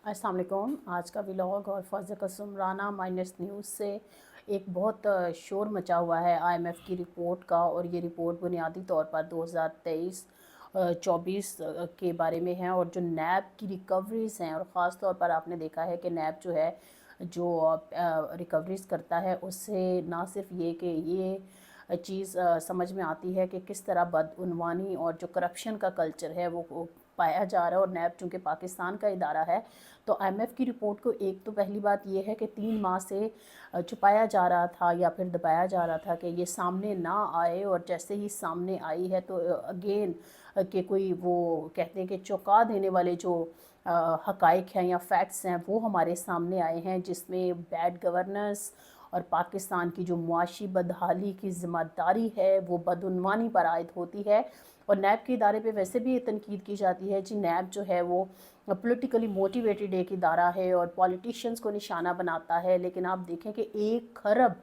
अस्सलाम वालेकुम। आज का व्लॉग और फौज़ कसम राना माइनस न्यूज़ से एक बहुत शोर मचा हुआ है आईएमएफ की रिपोर्ट का। और ये रिपोर्ट बुनियादी तौर पर 2023 24 के बारे में है। और जो नैब की रिकवरीज़ हैं, और ख़ास तौर पर आपने देखा है कि नैब जो है जो रिकवरीज़ करता है, उससे ना सिर्फ ये कि ये चीज़ समझ में आती है कि किस तरह बदउनवानी और जो करप्शन का कल्चर है वो पाया जा रहा है। और नैब चूँकि पाकिस्तान का इदारा है, तो आईएमएफ की रिपोर्ट को एक तो पहली बात ये है कि 3 माह से छुपाया जा रहा था या फिर दबाया जा रहा था कि ये सामने ना आए। और जैसे ही सामने आई है तो अगेन कि कोई वो कहते हैं कि चौंका देने वाले जो हकाइक हैं या फैक्ट्स हैं वो हमारे सामने आए हैं, जिसमें बैड गवर्नेंस और पाकिस्तान की जो मुआशी बदहाली की ज़िम्मेदारी है वो बदउनवानी पर आयद होती है। और नैब के इदारे पे वैसे भी ये तनकीद की जाती है जी, नैब जो है वो पॉलिटिकली मोटिवेटेड एक इदारा है और पॉलिटिशियंस को निशाना बनाता है। लेकिन आप देखें कि 1 खरब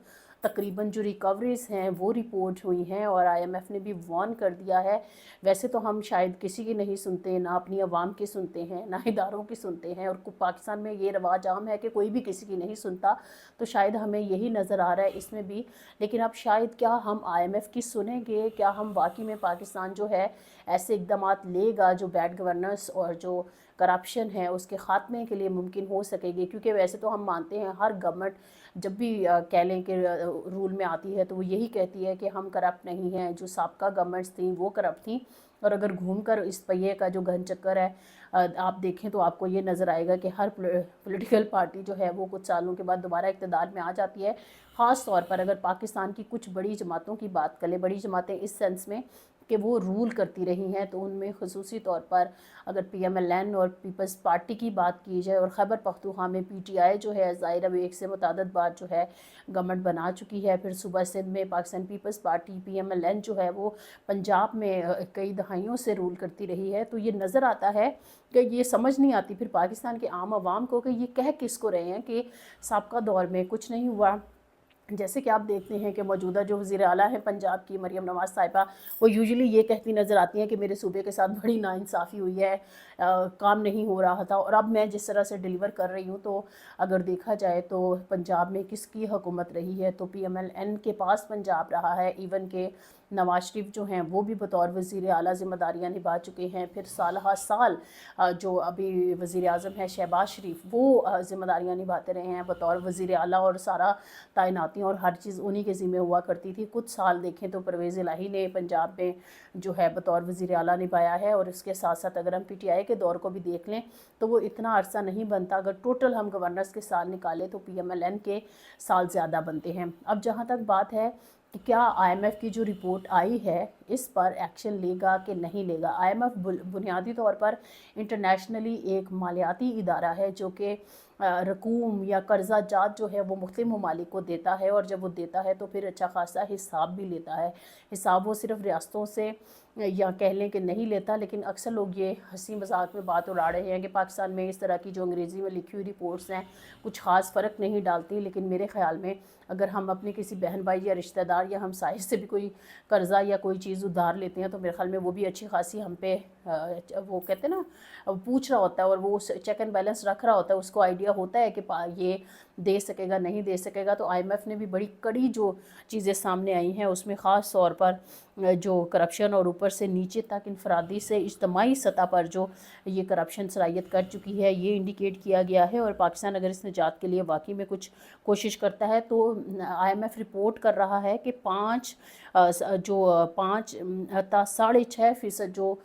तकरीबन जो रिकवरीज़ हैं वो रिपोर्ट हुई हैं, और आईएमएफ ने भी वार्न कर दिया है। वैसे तो हम शायद किसी की नहीं सुनते, ना अपनी आवाम की सुनते हैं, ना इदारों की सुनते हैं, और पाकिस्तान में ये रवाज आम है कि कोई भी किसी की नहीं सुनता। तो शायद हमें यही नज़र आ रहा है इसमें भी। लेकिन अब शायद क्या हम आईएमएफ की सुनेंगे? क्या हम वाकई में पाकिस्तान जो है ऐसे इक़दामात लेगा जो बैड गवर्नेंस और जो करप्शन है उसके ख़ात्मे के लिए मुमकिन हो सकेगी? क्योंकि वैसे तो हम मानते हैं हर गवर्नमेंट जब भी कह लें कि रूल में आती है तो वो यही कहती है कि हम करप्ट नहीं हैं, जो साबका गवर्नमेंट्स थी वो करप्ट थी। और अगर घूमकर इस पहिए का जो घन चक्कर है आप देखें तो आपको ये नज़र आएगा कि हर पॉलिटिकल पार्टी जो है वो कुछ सालों के बाद दोबारा इक़्तिदार में आ जाती है। ख़ास तौर पर अगर पाकिस्तान की कुछ बड़ी जमातों की बात करें, बड़ी जमातें इस सेंस में कि वो रूल करती रही हैं, तो उनमें ख़ुसूसी तौर पर अगर पीएमएलएन और पीपल्स पार्टी की बात की जाए, और खैबर पख्तूनख्वा में पीटीआई जो है ज़ाहिर अब एक से मुतादद बार जो है गवर्नमेंट बना चुकी है। फिर सूबा सिंध में पाकिस्तान पीपल्स पार्टी पीएमएलएन जो है वो पंजाब में कई दहाइयों से रूल करती रही है। तो ये नज़र आता है कि ये समझ नहीं आती फिर पाकिस्तान के आम आवाम को कि ये कह किसको रहे हैं कि साबका दौर में कुछ नहीं हुआ। जैसे कि आप देखते हैं कि मौजूदा जो वज़ीर आला हैं पंजाब की मरीम नवाज़ साहिबा, वो यूजुअली ये कहती नज़र आती हैं कि मेरे सूबे के साथ बड़ी नाइंसाफ़ी हुई है, काम नहीं हो रहा था, और अब मैं जिस तरह से डिलीवर कर रही हूँ। तो अगर देखा जाए तो पंजाब में किसकी हुकूमत रही है, तो पीएमएलएन के पास पंजाब रहा है। इवन के नवाज शरीफ जो हैं वो भी बतौर वज़ीर आला ज़िम्मेदारियाँ निभा चुके हैं। फिर साल हा साल जो अभी वज़ीर आज़म है शहबाज शरीफ, वो ज़िम्मेदारियाँ निभाते रहे हैं बतौर वज़ीर आला, और सारा तैनातियाँ और हर चीज़ उन्हीं के ज़िम्मे हुआ करती थी। कुछ साल देखें तो परवेज़ इलाही ने पंजाब में जो है बतौर वज़ीर आला निभाया है। और इसके साथ साथ अगर हम पीटीआई के दौर को भी देख लें तो वो इतना अरसा नहीं बनता। अगर टोटल हम गवर्नर्स के साल निकालें तो पीएमएलएन के साल ज़्यादा बनते हैं। अब जहाँ तक बात है कि क्या आईएमएफ की जो रिपोर्ट आई है इस पर एक्शन लेगा कि नहीं लेगा। आईएमएफ बुनियादी तौर पर इंटरनेशनली एक मालियाती इदारा है जो कि रकूम या कर्जा जात जो है वो मुख्तलिफ ममालिक को देता है, और जब वो देता है तो फिर अच्छा खासा हिसाब भी लेता है। हिसाब वो सिर्फ रियासतों से या कह लें कि नहीं लेता, लेकिन अक्सर लोग ये हंसी मजाक में बात उड़ा रहे हैं कि पाकिस्तान में इस तरह की जो अंग्रेज़ी में लिखी हुई रिपोर्ट्स हैं कुछ ख़ास फ़र्क नहीं डालती। लेकिन मेरे ख़्याल में अगर हम अपने किसी बहन भाई या रिश्तेदार या हमसाये से भी कोई कर्ज़ा या कोई चीज़ उधार लेते हैं तो मेरे ख्याल में वो भी अच्छी खासी हम पे वो कहते हैं ना पूछ रहा होता है, और वो चेक एंड बैलेंस रख रहा होता है, उसको आइडिया होता है कि ये दे सकेगा नहीं दे सकेगा। तो आईएमएफ ने भी बड़ी कड़ी जो चीज़ें सामने आई हैं उसमें ख़ास तौर पर जो करप्शन और ऊपर से नीचे तक इंफरादी से इज्तमाही सतह पर जो ये करप्शन सराहियत कर चुकी है ये इंडिकेट किया गया है। और पाकिस्तान अगर इस निजात के लिए वाकई में कुछ कोशिश करता है तो आईएमएफ रिपोर्ट कर रहा है कि 5.6% जो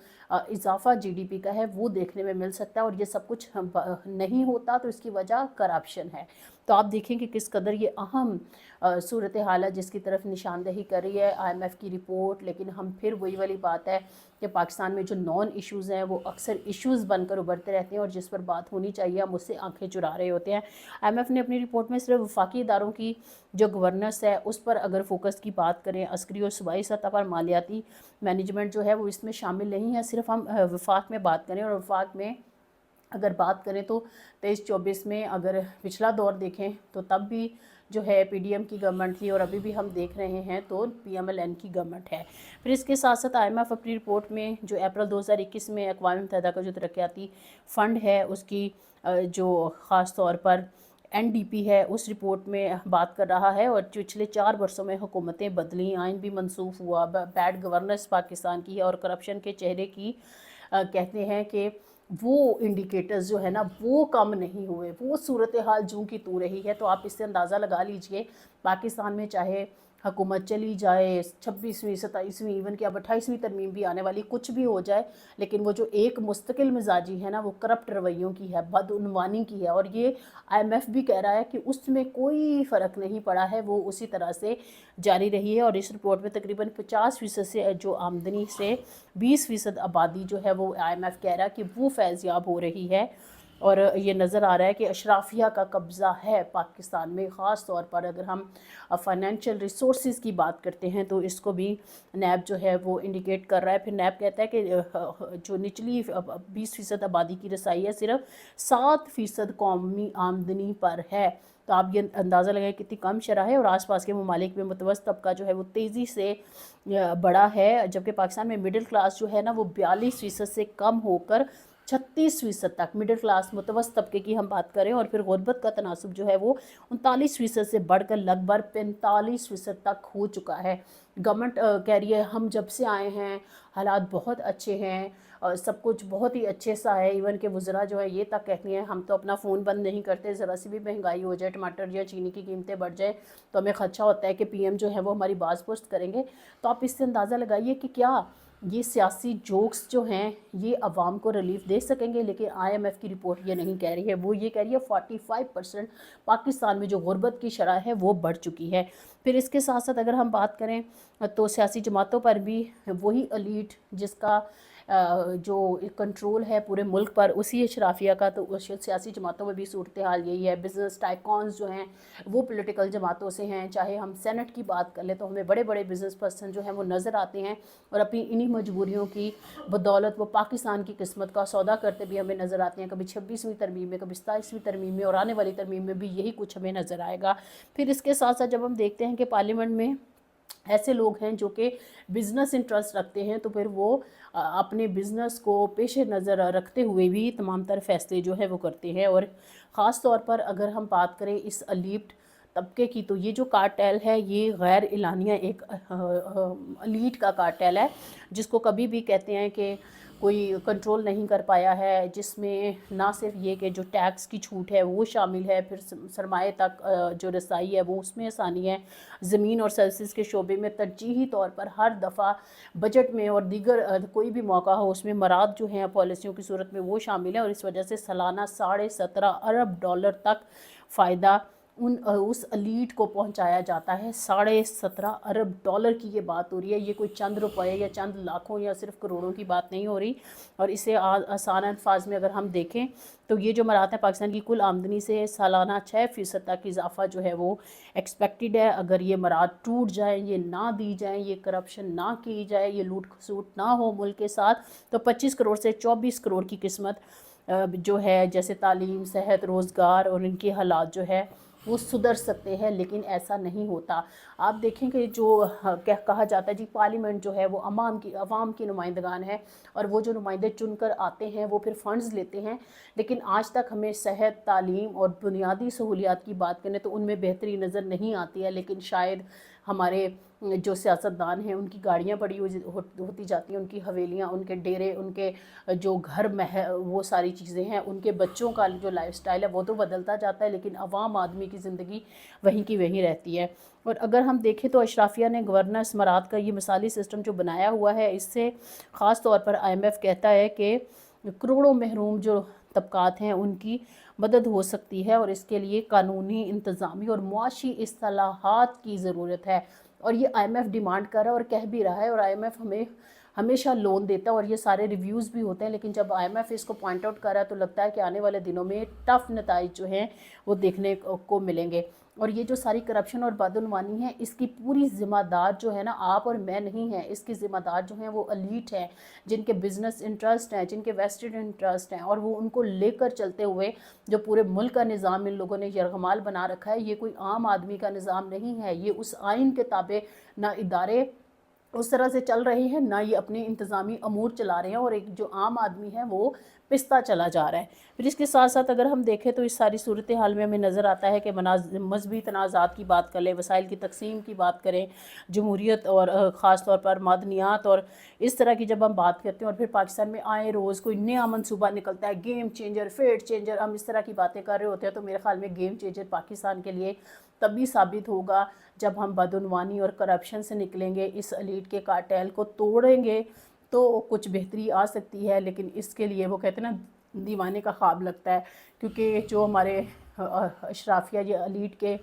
इजाफा जीडीपी का है वो देखने में मिल सकता है। और ये सब कुछ नहीं होता तो इसकी वजह करप्शन है। तो आप देखें कि किस कदर ये अहम सूरत हाल है जिसकी तरफ निशानदही कर रही है आईएमएफ की रिपोर्ट। लेकिन हम फिर वही वाली बात है कि पाकिस्तान में जो नॉन इश्यूज़ हैं वो अक्सर इश्यूज़ बनकर उभरते रहते हैं, और जिस पर बात होनी चाहिए हम उससे आंखें चुरा रहे होते हैं। आईएमएफ ने अपनी रिपोर्ट में सिर्फ वफाकी इदारों की जो गवर्नेंस है उस पर अगर फोकस की बात करें, अस्करी और सूबाई सतह पर मालियाती मैनेजमेंट जो है वो इसमें शामिल नहीं है। सिर्फ हम वफाक में बात करें और वफाक में अगर बात करें तो 23-24 में अगर पिछला दौर देखें तो तब भी जो है पीडीएम की गवर्नमेंट थी और अभी भी हम देख रहे हैं तो पीएमएलएन की गवर्नमेंट है। फिर इसके साथ साथ आईएमएफ अपनी रिपोर्ट में जो अप्रैल 2021 में अक़वाम मुत्तहिदा का जो तरक्याती फ़ंड है उसकी जो ख़ास तौर पर एनडीपी है उस रिपोर्ट में बात कर रहा है। और पिछले 4 वर्षों में हुकूमतें बदली, आइन भी मनसूख हुआ, बैड गवर्नेंस पाकिस्तान की है और करप्शन के चेहरे की कहते हैं कि वो इंडिकेटर्स जो है ना वो कम नहीं हुए, वो सूरत हाल जूं की तू रही है। तो आप इससे अंदाज़ा लगा लीजिए पाकिस्तान में चाहे हुकूमत चली जाए, 26वीं 27वीं इवन कि अब 28वीं तरमीम भी आने वाली, कुछ भी हो जाए, लेकिन वो जो एक मुस्तकिल मिजाजी है ना वो करप्ट रवैयों की है, बदउनवानी की है। और ये आईएमएफ भी कह रहा है कि उसमें कोई फ़र्क नहीं पड़ा है, वो उसी तरह से जारी रही है। और इस रिपोर्ट में तकरीबन 50% से जो आमदनी से 20% आबादी जो है वो आईएमएफ कह रहा है कि वो फैज़याब हो रही है। और ये नज़र आ रहा है कि अशराफिया का कब्ज़ा है पाकिस्तान में। ख़ास तौर पर अगर हम फ़ाइनेंशियल रिसोर्सेज की बात करते हैं तो इसको भी नैब जो है वो इंडिकेट कर रहा है। फिर नैब कहता है कि जो निचली 20% आबादी की रसाई है सिर्फ 7% कौमी आमदनी पर है। तो आप ये अंदाज़ा लगाएं कितनी कम शरह है। और आसपास के ममालिक में मुतवस्सित तबका जो है वो तेज़ी से बड़ा है, जबकि पाकिस्तान में मिडिल क्लास जो है ना वो 42% से कम होकर 36% तक, मिडिल क्लास मुतवस्सित तबके की हम बात करें। और फिर गुर्बत का तनासुब जो है वो 39% से बढ़कर लगभग 45% तक हो चुका है। गवर्नमेंट कह रही है हम जब से आए हैं हालात बहुत अच्छे हैं और सब कुछ बहुत ही अच्छे सा है। इवन के वज़रा जो है ये तक कहती हैं हम तो अपना फ़ोन बंद नहीं करते, ज़रा सी भी महंगाई हो जाए, टमाटर या चीनी की कीमतें बढ़ जाए तो हमें खदशा होता है कि पीएम जो है वो हमारी बाज़ पुश्त करेंगे। तो आप इससे अंदाज़ा लगाइए कि क्या ये सियासी जोक्स जो हैं ये अवाम को रिलीफ दे सकेंगे। लेकिन आईएमएफ की रिपोर्ट ये नहीं कह रही है, वो ये कह रही है 45% पाकिस्तान में जो गुर्बत की शरह है वो बढ़ चुकी है। फिर इसके साथ साथ अगर हम बात करें तो सियासी जमातों पर भी वही एलीट जिसका जो कंट्रोल है पूरे मुल्क पर, उसी अशराफिया का, तो सियासी जमातों में भी सूरत हाल यही है। बिज़नेस टाइकॉन्स जो हैं वो पॉलिटिकल जमातों से हैं। चाहे हम सेनेट की बात कर लें तो हमें बड़े बड़े बिज़नेस पर्सन जो हैं वो नज़र आते हैं और अपनी इन्हीं मजबूरियों की बदौलत वो पाकिस्तान की किस्मत का सौदा करते भी हमें नज़र आते हैं। कभी 26वीं तरमीम में, कभी 27वीं तरमीम में और आने वाली तरमीम में भी यही कुछ हमें नज़र आएगा। फिर इसके साथ साथ जब हम देखते हैं कि पार्लियामेंट में ऐसे लोग हैं जो कि बिज़नेस इंटरेस्ट रखते हैं तो फिर वो अपने बिज़नेस को पेश नज़र रखते हुए भी तमाम तर फैसले जो है वो करते हैं। और ख़ास तौर पर अगर हम बात करें इस एलीट तबके की तो ये जो कार्टेल है ये गैर एलानिया एक एलीट का कार्टेल है जिसको कभी भी कहते हैं कि कोई कंट्रोल नहीं कर पाया है, जिसमें ना सिर्फ ये कि जो टैक्स की छूट है वो शामिल है, फिर सरमाए तक जो रसाई है वो उसमें आसानी है। ज़मीन और सर्विस के शोबे में तरजीही तौर पर हर दफ़ा बजट में और दीगर कोई भी मौका हो उसमें मराद जो हैं पॉलिसियों की सूरत में वो शामिल है। और इस वजह से सालाना $17.5 अरब तक फ़ायदा उस एलीट को पहुंचाया जाता है। $17.5 अरब की ये बात हो रही है, ये कोई चंद रुपए या चंद लाखों या सिर्फ करोड़ों की बात नहीं हो रही। और इसे आसान अल्फाज में अगर हम देखें तो ये जो मरात है पाकिस्तान की कुल आमदनी से सालाना 6% तक इजाफा जो है वो एक्सपेक्टेड है। अगर ये मरात टूट जाए, ये ना दी जाए, ये करप्शन ना की जाए, ये लूट खसूट ना हो मुल्क के साथ, तो 25 करोड़ से 24 करोड़ की किस्मत जो है जैसे तालीम, सेहत, रोज़गार और इनके हालात जो है वो सुधर सकते हैं। लेकिन ऐसा नहीं होता। आप देखें कि जो क्या कहा जाता है जी पार्लियामेंट जो है वो अवाम की नुमाइंदगान है और वो जो नुमाइंदे चुनकर आते हैं वो फिर फ़ंड्स लेते हैं। लेकिन आज तक हमें सेहत, तालीम और बुनियादी सहूलियात की बात करें तो उनमें बेहतरी नज़र नहीं आती है। लेकिन शायद हमारे जो सियासतदान हैं उनकी गाड़ियाँ बड़ी होती जाती हैं, उनकी हवेलियाँ, उनके डेरे, उनके जो घर वो सारी चीज़ें हैं, उनके बच्चों का जो लाइफस्टाइल है वो तो बदलता जाता है लेकिन आवाम आदमी की ज़िंदगी वहीं की वहीं रहती है। और अगर हम देखें तो अशराफिया ने गवर्नेंस मरात का ये मिसाली सिस्टम जो बनाया हुआ है, इससे ख़ास तौर पर IMF कहता है कि करोड़ों महरूम जो तबकात हैं उनकी मदद हो सकती है और इसके लिए कानूनी, इंतज़ामी और मुआशी इस्लाहात की ज़रूरत है। और ये IMF डिमांड कर रहा है और कह भी रहा है। और IMF हमें हमेशा लोन देता है और ये सारे रिव्यूज़ भी होते हैं। लेकिन जब IMF इसको पॉइंट आउट कर रहा है तो लगता है कि आने वाले दिनों में टफ़ नताइज जो हैं वो देखने को मिलेंगे। اور یہ جو ساری کرپشن اور بدعنوانی ہے اس کی پوری ذمہ دار جو ہے نا آپ اور میں نہیں ہیں، اس کی ذمہ دار جو ہیں وہ ایلیٹ ہیں، جن کے بزنس انٹرسٹ ہیں، جن کے ویسٹڈ انٹرسٹ ہیں، اور وہ ان کو لے کر چلتے ہوئے جو پورے ملک کا نظام ان لوگوں نے یرغمال بنا رکھا ہے، یہ کوئی عام آدمی کا نظام نہیں ہے، یہ اس آئین کے تابع نہ ادارے اس طرح سے چل رہے ہیں، نہ یہ اپنے انتظامی امور چلا رہے ہیں، اور ایک جو عام آدمی ہے وہ پستا چلا جا رہا ہے۔ پھر اس کے ساتھ ساتھ اگر ہم دیکھیں تو اس ساری صورتحال میں ہمیں نظر آتا ہے کہ مذہبی تنازعات کی بات کر لیں، وسائل کی تقسیم کی بات کریں، جمہوریت اور خاص طور پر مدنیات اور اس طرح کی جب ہم بات کرتے ہیں، اور پھر پاکستان میں آئے روز کوئی نیا منصوبہ نکلتا ہے، گیم چینجر، فیٹ چینجر، ہم اس طرح کی باتیں کر رہے ہوتے ہیں، تو میرے خیال میں گیم چینجر پاکستان کے لیے تبھی ثابت ہوگا جب ہم بدعنوانی اور کرپشن سے نکلیں گے، اس ایلیٹ کے کارٹیل کو توڑیں گے تو کچھ بہتری آ سکتی ہے، لیکن اس کے لیے وہ کہتے ہیں نا دیوانے کا خواب لگتا ہے، کیونکہ جو ہمارے اشرافیہ یا ایلیٹ کے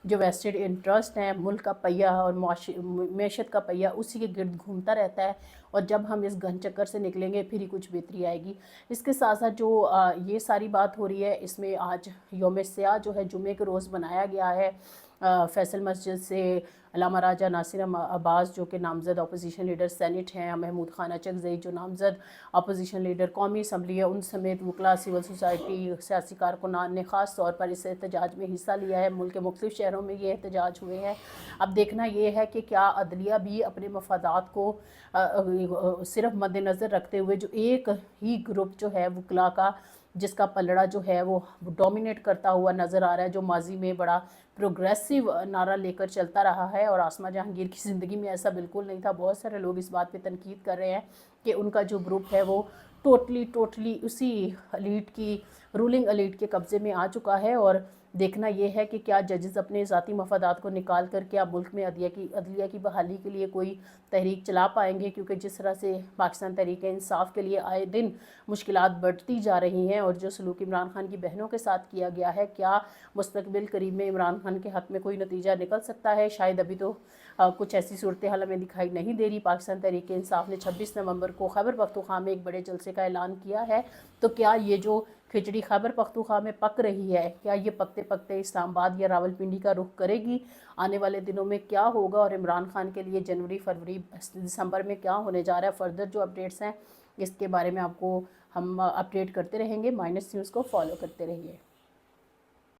جو ویسٹڈ انٹرسٹ ہیں، ملک کا پہیہ اور معیشت کا پہیہ اسی کے گرد گھومتا رہتا ہے، اور جب ہم اس گھن چکر سے نکلیں گے پھر ہی کچھ بہتری آئے گی۔ اس کے ساتھ ساتھ جو یہ ساری بات ہو رہی ہے، اس میں آج یوم سیاہ جو ہے جمعے کے روز بنایا گیا ہے، فیصل مسجد سے علامہ راجہ ناصر عباس جو کہ نامزد اپوزیشن لیڈر سینٹ ہیں، محمود خان اچکزئی جو نامزد اپوزیشن لیڈر قومی اسمبلی ہے، ان سمیت وکلاء، سول سوسائٹی، سیاسی کارکنان نے خاص طور پر اس احتجاج میں حصہ لیا ہے۔ ملک کے مختلف شہروں میں یہ احتجاج ہوئے ہیں۔ اب دیکھنا یہ ہے کہ کیا عدلیہ بھی اپنے مفادات کو صرف مد نظر رکھتے ہوئے جو ایک ہی گروپ جو ہے وکلاء کا، جس کا پلڑا جو ہے وہ ڈومینیٹ کرتا ہوا نظر آ رہا ہے، جو ماضی میں بڑا پروگریسو نعرہ لے کر چلتا رہا ہے، اور آسمہ جہانگیر کی زندگی میں ایسا بالکل نہیں تھا۔ بہت سارے لوگ اس بات پہ تنقید کر رہے ہیں کہ ان کا جو گروپ ہے وہ ٹوٹلی اسی ایلیٹ کی، رولنگ ایلیٹ کے قبضے میں آ چکا ہے، اور دیکھنا یہ ہے کہ کیا ججز اپنے ذاتی مفادات کو نکال کر کیا ملک میں عدلیہ کی بحالی کے لیے کوئی تحریک چلا پائیں گے، کیونکہ جس طرح سے پاکستان تحریک انصاف کے لیے آئے دن مشکلات بڑھتی جا رہی ہیں، اور جو سلوک عمران خان کی بہنوں کے ساتھ کیا گیا ہے، کیا مستقبل قریب میں عمران خان کے حق میں کوئی نتیجہ نکل سکتا ہے؟ شاید ابھی تو کچھ ایسی صورتحال ہمیں دکھائی نہیں دے رہی۔ پاکستان تحریک انصاف نے 26 نومبر کو خیبر پختونخوا میں ایک بڑے جلسے کا اعلان کیا ہے، تو کیا یہ جو کھچڑی خیبر پختونخوا میں پک رہی ہے، کیا یہ پکتے پکتے اسلام آباد یا راولپنڈی کا رخ کرے گی؟ آنے والے دنوں میں کیا ہوگا، اور عمران خان کے لیے جنوری، فروری، دسمبر میں کیا ہونے جا رہا ہے؟ فردر جو اپڈیٹس ہیں اس کے بارے میں آپ کو ہم اپڈیٹ کرتے رہیں گے۔ مائنس نیوز کو فالو کرتے رہیے۔